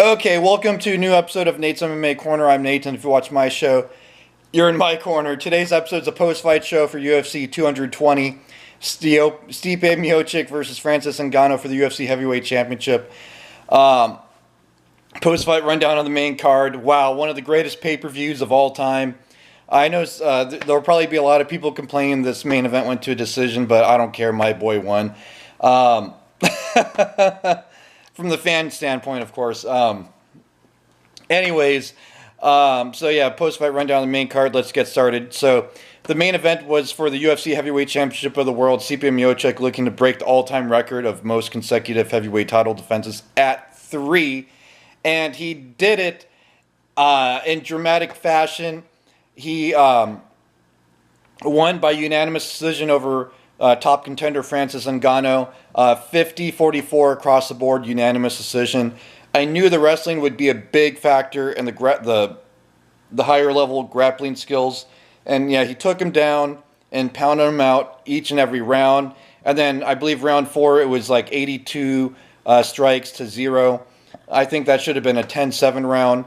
Okay, welcome to a new episode of Nate's MMA Corner. I'm Nathan. If you watch my show, you're in my corner. Today's episode is a post-fight show for UFC 220. Stipe Miocic versus Francis Ngannou for the UFC Heavyweight Championship. Post-fight rundown on the main card. Wow, one of the greatest pay-per-views of all time. I know there'll probably be a lot of people complaining this main event went to a decision, but I don't care. My boy won. Um, from the fan standpoint, of course. Anyways, so yeah, post-fight rundown on the main card. Let's get started. So the main event was for the UFC Heavyweight Championship of the World. Stipe Miocic looking to break the all-time record of most consecutive heavyweight title defenses at 3. And he did it in dramatic fashion. He won by unanimous decision over top contender Francis Ngannou, 50-44 across the board, unanimous decision. I knew the wrestling would be a big factor in the higher level grappling skills, and yeah, he took him down and pounded him out each and every round. And then I believe round 4 it was like 82 strikes to 0. I think that should have been a 10-7 round.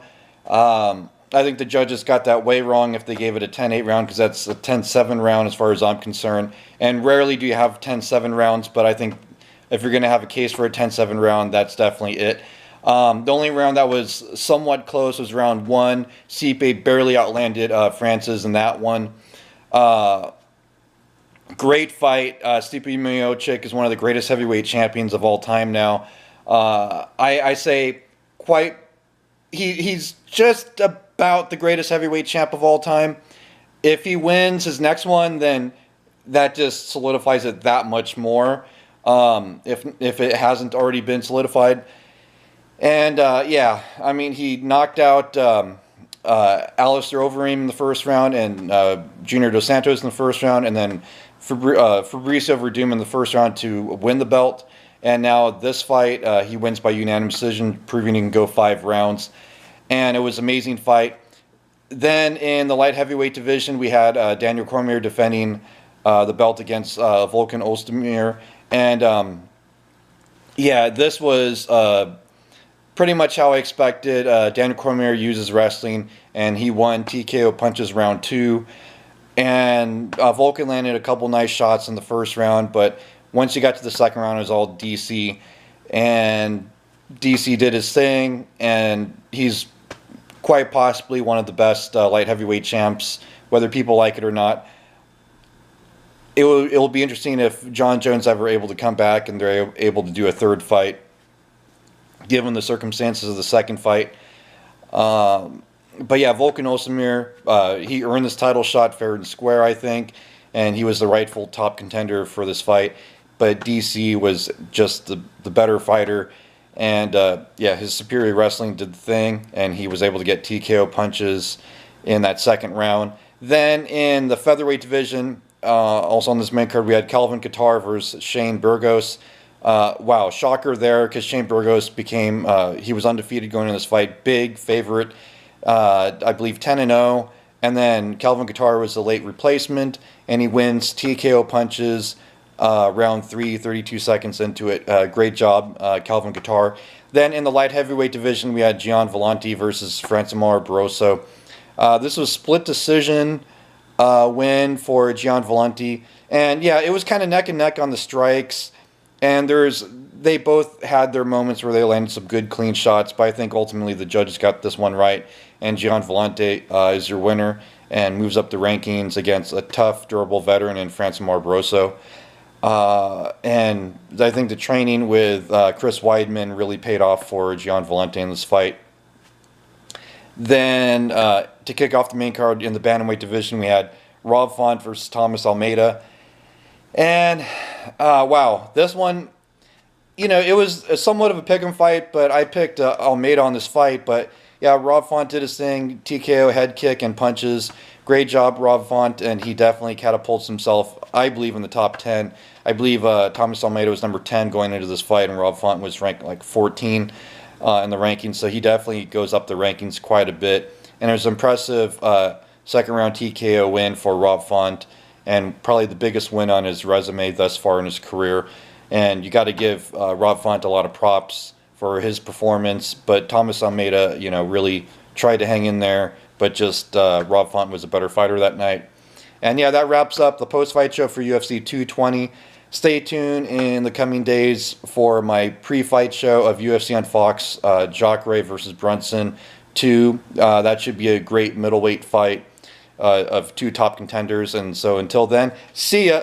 I think the judges got that way wrong if they gave it a 10-8 round, because that's a 10-7 round as far as I'm concerned. And rarely do you have 10-7 rounds, but I think if you're going to have a case for a 10-7 round, that's definitely it. The only round that was somewhat close was round 1. Stipe barely outlanded Francis in that one. Great fight. Stipe Miocic is one of the greatest heavyweight champions of all time now. I say quite... He's just about the greatest heavyweight champ of all time. If he wins his next one, then that just solidifies it that much more. If it hasn't already been solidified. And yeah, I mean, he knocked out Alistair Overeem in the first round, and Junior Dos Santos in the first round, and then Fabricio Verdum in the first round to win the belt. And now this fight, he wins by unanimous decision, proving he can go 5 rounds. And it was an amazing fight. Then in the light heavyweight division, we had Daniel Cormier defending the belt against Volkan Ozdemir. And yeah, this was pretty much how I expected. Daniel Cormier uses wrestling, and he won TKO punches round 2. And Volkan landed a couple nice shots in the first round, but once you got to the second round, it was all DC. And DC did his thing, and he's quite possibly one of the best light heavyweight champs, whether people like it or not. It'll be interesting if John Jones ever able to come back and they're able to do a third fight, given the circumstances of the second fight. But yeah, Volkan Ozdemir, he earned this title shot fair and square, I think, and he was the rightful top contender for this fight. But DC was just the better fighter. And yeah, his superior wrestling did the thing, and he was able to get TKO punches in that second round. Then in the featherweight division, also on this main card, we had Calvin Kattar versus Shane Burgos. Wow, shocker there, because Shane Burgos became, he was undefeated going into this fight, big favorite, I believe 10-0. And then Calvin Kattar was the late replacement, and he wins TKO punches. Round 3, 32 seconds into it. Great job, Calvin Kattar. Then in the light heavyweight division, we had Gian Vellante versus Francimar Barroso. This was split decision win for Gian Vellante. And yeah, it was kind of neck and neck on the strikes. And they both had their moments where they landed some good, clean shots. But I think ultimately the judges got this one right. And Gian Vellante is your winner and moves up the rankings against a tough, durable veteran in Francimar Barroso. And I think the training with Chris Weidman really paid off for Gian Vellante in this fight. Then to kick off the main card in the bantamweight division, we had Rob Font versus Thomas Almeida. And wow, this one, you know, it was somewhat of a pick'em fight, but I picked Almeida on this fight. But yeah, Rob Font did his thing, TKO, head kick, and punches. Great job, Rob Font, and he definitely catapults himself, I believe, in the top 10. I believe Thomas Almeida was number 10 going into this fight, and Rob Font was ranked like 14 in the rankings, so he definitely goes up the rankings quite a bit. And it was an impressive second-round TKO win for Rob Font, and probably the biggest win on his resume thus far in his career. And you got to give Rob Font a lot of props for his performance, but Thomas Almeida, you know, really tried to hang in there, but just Rob Font was a better fighter that night. And yeah, that wraps up the post-fight show for UFC 220. Stay tuned in the coming days for my pre-fight show of UFC on Fox, Jacare versus Brunson 2. That should be a great middleweight fight of two top contenders. And so until then, see ya.